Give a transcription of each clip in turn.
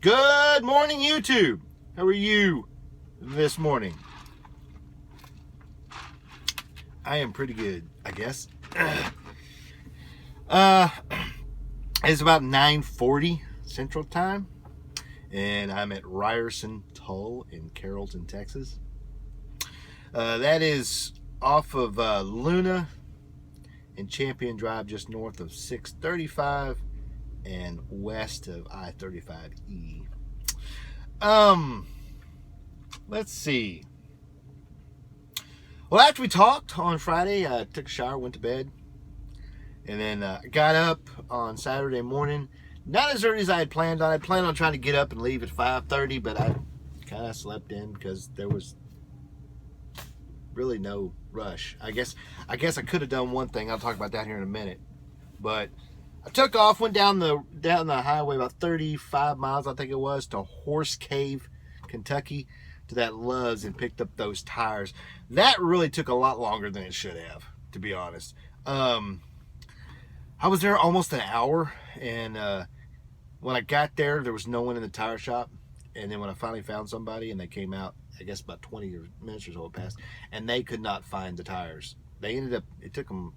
Good morning, YouTube. How are you this morning? I am pretty good, I guess. It's about 9:40 Central Time, and I'm at Ryerson Toll in Carrollton, Texas. That is off of Luna and Champion Drive, just north of 635 and west of I-35E. Let's see. Well, after we talked on Friday, I took a shower, went to bed, and then got up on Saturday morning. Not as early as I had planned on. I planned on trying to get up and leave at 5:30, but I kind of slept in because there was really no rush. I guess I could have done one thing. I'll talk about that here in a minute. But I took off, went down the highway about 35 miles, I think it was, to Horse Cave, Kentucky, to that Love's, and picked up those tires. That really took a lot longer than it should have, to be honest. I was there almost an hour, and when I got there was no one in the tire shop. And then when I finally found somebody, and they came out, I guess about 20 minutes or so had passed, and they could not find the tires. They ended up, it took them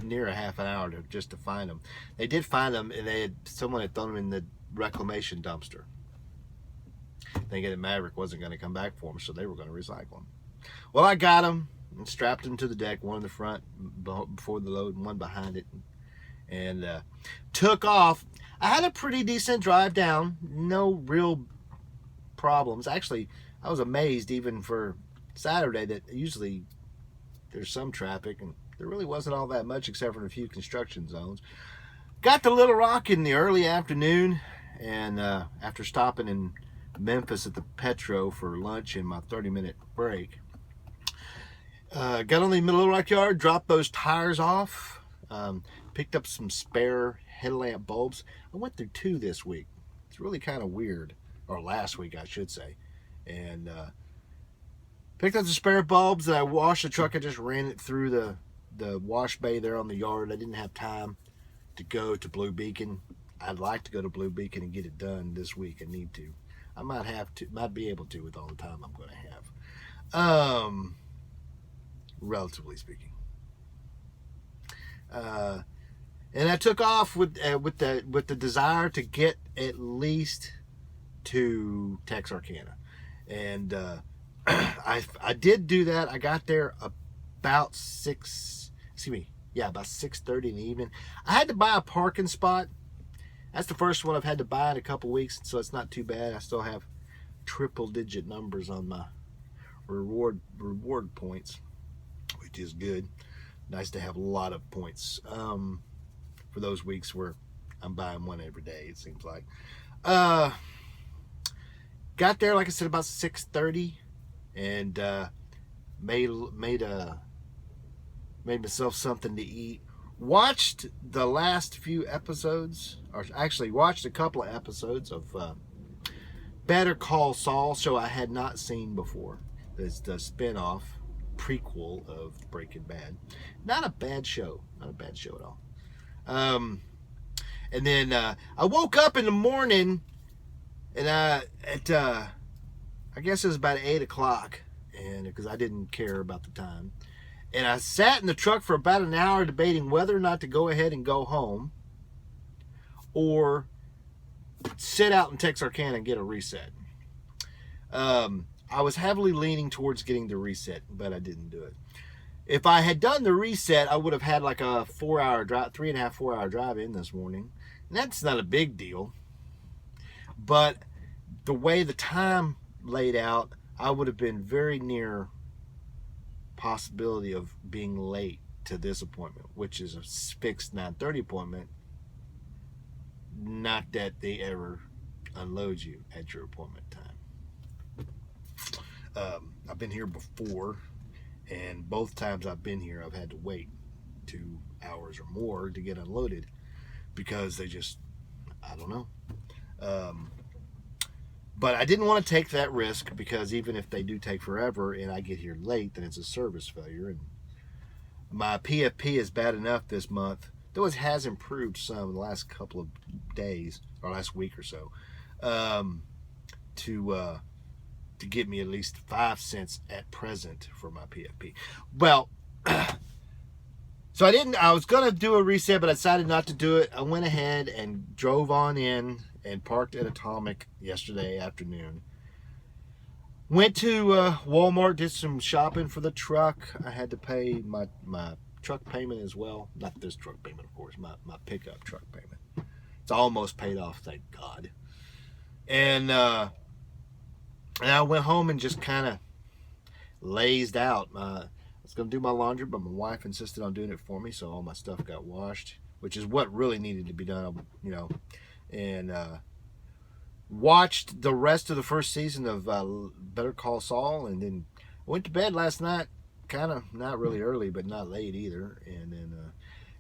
near a half an hour just to find them. They did find them, and someone had thrown them in the reclamation dumpster, thinking that Maverick wasn't going to come back for them, so they were going to recycle them. Well, I got them and strapped them to the deck, one in the front before the load and one behind it, and took off. I had a pretty decent drive down, no real problems. Actually, I was amazed even for Saturday that usually there's some traffic, and there really wasn't all that much except for a few construction zones. Got to Little Rock in the early afternoon, and after stopping in Memphis at the Petro for lunch in my 30-minute break, got on the Little Rock yard, dropped those tires off, picked up some spare headlamp bulbs. I went through 2 this week. It's really kind of weird, or last week I should say, and picked up the spare bulbs, and I washed the truck. I just ran it through the wash bay there on the yard. I didn't have time to go to Blue Beacon. I'd like to go to Blue Beacon and get it done this week. I need to. I might be able to with all the time I'm going to have, relatively speaking. And I took off with the desire to get at least to Texarkana, and I did do that. I got there about 6:30 in the evening. I had to buy a parking spot. That's the first one I've had to buy in a couple weeks, so it's not too bad. I still have triple-digit numbers on my reward points, which is good. Nice to have a lot of points for those weeks where I'm buying one every day, it seems like. Got there, like I said, about 6:30, and made myself something to eat. Watched the last few episodes, or actually watched a couple of episodes of Better Call Saul, show I had not seen before. It's the spin-off prequel of Breaking Bad. Not a bad show at all. And then I woke up in the morning, and I guess it was about 8 o'clock, and because I didn't care about the time, and I sat in the truck for about an hour debating whether or not to go ahead and go home or sit out in Texarkana and get a reset. I was heavily leaning towards getting the reset, but I didn't do it. If I had done the reset, I would have had like a 4-hour drive, 3.5, 4-hour drive in this morning. And that's not a big deal. But the way the time laid out, I would have been very near possibility of being late to this appointment, which is a fixed 9:30 appointment. Not that they ever unload you at your appointment time. I've been here before, and both times I've been here, I've had to wait 2 hours or more to get unloaded because they just, I don't know. But I didn't want to take that risk, because even if they do take forever and I get here late, then it's a service failure. And my PFP is bad enough this month, though it has improved some in the last couple of days, or last week or so. to get me at least 5 cents at present for my PFP. Well, so I was going to do a reset, but I decided not to do it. I went ahead and drove on in and parked at Atomic yesterday afternoon. Went to Walmart, did some shopping for the truck. I had to pay my truck payment as well. Not this truck payment, of course, my pickup truck payment. It's almost paid off, thank God. And I went home and just kind of lazed out. I was going to do my laundry, but my wife insisted on doing it for me, so all my stuff got washed, which is what really needed to be done, you know. And watched the rest of the first season of Better Call Saul, and then went to bed last night, kind of not really early, but not late either. And then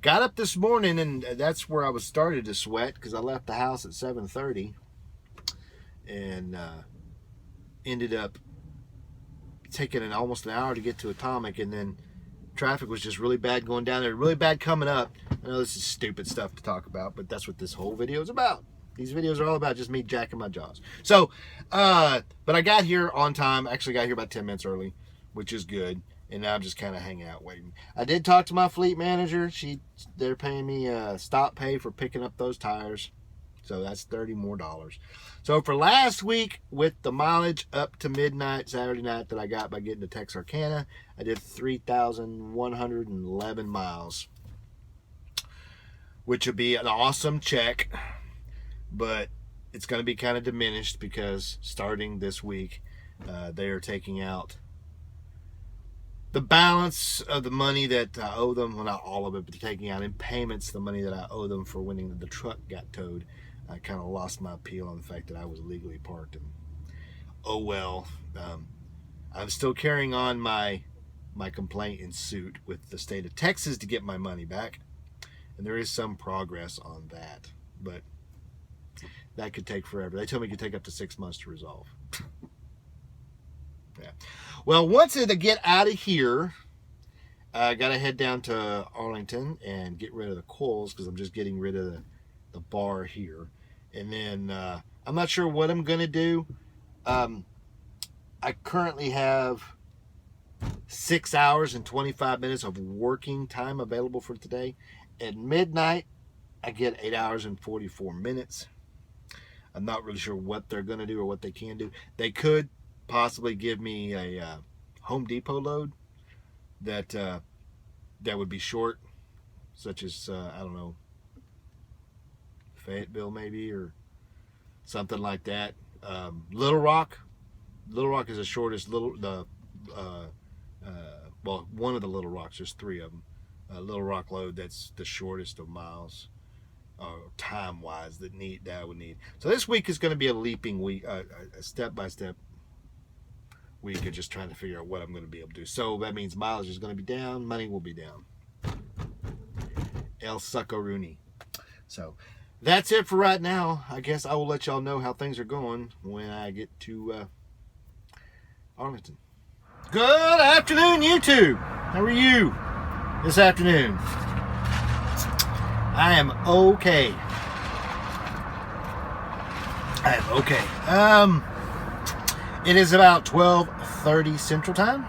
got up this morning, and that's where I was started to sweat, because I left the house at 7:30 and ended up taking almost an hour to get to Atomic, and then traffic was just really bad going down there, really bad coming up. I know this is stupid stuff to talk about, but that's what this whole video is about. These videos are all about just me jacking my jaws. So, but I got here on time. Actually got here about 10 minutes early, which is good. And now I'm just kind of hanging out waiting. I did talk to my fleet manager. They're paying me stop pay for picking up those tires. So that's $30 more. So for last week, with the mileage up to midnight Saturday night that I got by getting to Texarkana, I did 3,111 miles, which would be an awesome check. But it's going to be kind of diminished because starting this week, they are taking out the balance of the money that I owe them. Well, not all of it, but they're taking out in payments the money that I owe them for when the truck got towed. I kind of lost my appeal on the fact that I was illegally parked. And oh well. I'm still carrying on my complaint in suit with the state of Texas to get my money back. And there is some progress on that. But that could take forever. They told me it could take up to 6 months to resolve. Yeah. Well, once I get out of here, I got to head down to Arlington and get rid of the coils, because I'm just getting rid of the bar here. And then I'm not sure what I'm going to do. I currently have 6 hours and 25 minutes of working time available for today. At midnight, I get 8 hours and 44 minutes. I'm not really sure what they're going to do or what they can do. They could possibly give me a Home Depot load that would be short, such as, I don't know, Fayetteville maybe, or something like that. Little Rock is the shortest. Well, one of the Little Rocks, there's 3 of them. Little Rock load, that's the shortest of miles. Time-wise that I would need. So this week is going to be a leaping week, a step-by-step week of just trying to figure out what I'm going to be able to do. So that means mileage is going to be down, money will be down. El Succaruni. So that's it for right now. I guess I will let y'all know how things are going when I get to Arlington. Good afternoon, YouTube. How are you this afternoon? I am okay. It is about 12:30 Central Time,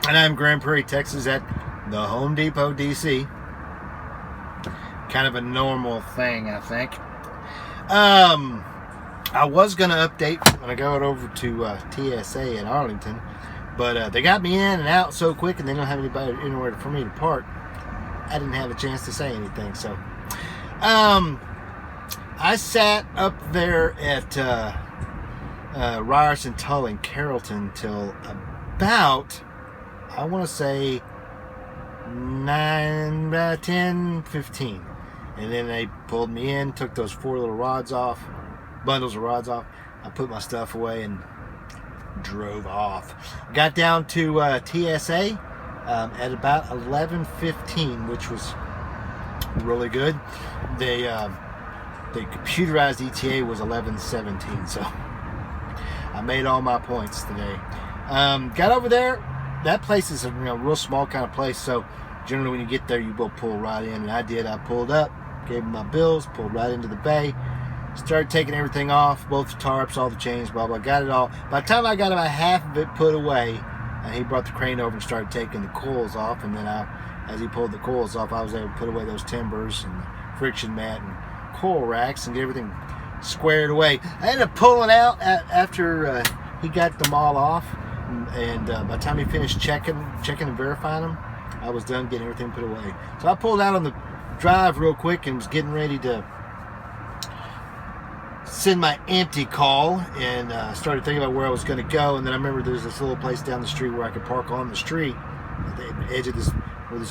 and I'm Grand Prairie, Texas, at the Home Depot, DC. Kind of a normal thing, I think. I was going to update when I got over to TSA in Arlington, but they got me in and out so quick, and they don't have anywhere for me to park. I didn't have a chance to say anything, so I sat up there at Ryerson, Tull, and Carrollton till about, I want to say 10:15, and then they pulled me in, took those 4 little bundles of rods off. I put my stuff away and drove off. Got down to TSA at about 11:15, which was really good. The computerized ETA was 11:17, so I made all my points today. Got over there. That place is a real small kind of place, so generally when you get there, you will pull right in, and I did. I pulled up, gave them my bills, pulled right into the bay, Started taking everything off, both the tarps, all the chains, blah, blah, got it all. By the time I got about half of it put away, he brought the crane over and started taking the coils off, and then as he pulled the coils off, I was able to put away those timbers and the friction mat and coil racks and get everything squared away. I ended up pulling out after he got them all off, and by the time he finished checking and verifying them, I was done getting everything put away. So I pulled out on the drive real quick and was getting ready to send my empty call, and started thinking about where I was going to go. And then I remember there's this little place down the street where I could park on the street at the edge of this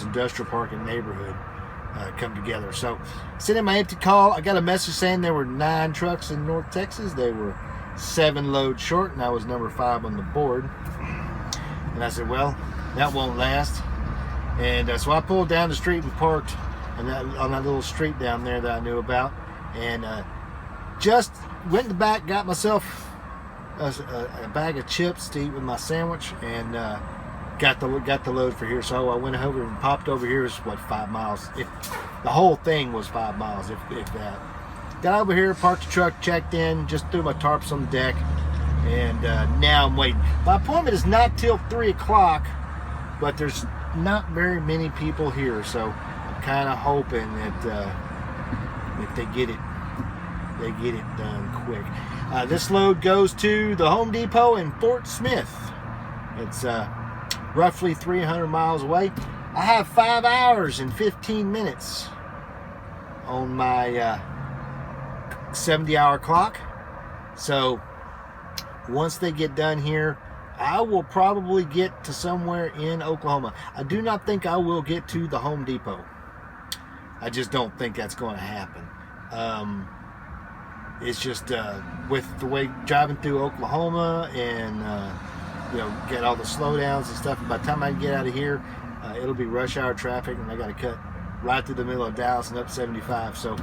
industrial parking neighborhood come together. So sending my empty call, I got a message saying there were 9 trucks in North Texas. They were 7 loads short, and I was number 5 on the board. And I said, well, that won't last. And so I pulled down the street and parked on that little street down there that I knew about, and just went in the back, got myself a bag of chips to eat with my sandwich, and got the load for here. So I went over and popped over here. It's what, 5 miles? If the whole thing was 5 miles, if that. Got over here, parked the truck, checked in, just threw my tarps on the deck, and now I'm waiting. My appointment is not till 3 o'clock, but there's not very many people here, so I'm kind of hoping that if they get it done quick. This load goes to the Home Depot in Fort Smith. It's roughly 300 miles away. I have 5 hours and 15 minutes on my 70-hour clock. So once they get done here, I will probably get to somewhere in Oklahoma. I do not think I will get to the Home Depot. I just don't think that's going to happen. It's just with the way driving through Oklahoma and get all the slowdowns and stuff. By the time I get out of here, it'll be rush hour traffic, and I got to cut right through the middle of Dallas and up 75. So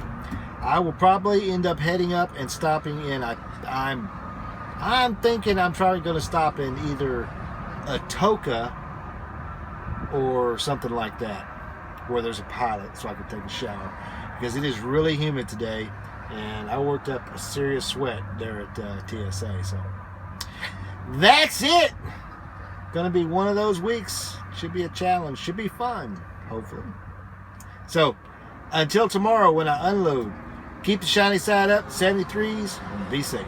I will probably end up heading up and stopping in. I'm thinking I'm probably going to stop in either Atoka or something like that, where there's a pilot, so I can take a shower, because it is really humid today, and I worked up a serious sweat there at TSA. So that's it. Gonna be one of those weeks. Should be a challenge. Should be fun, hopefully. So until tomorrow when I unload, keep the shiny side up, 73s, and be safe.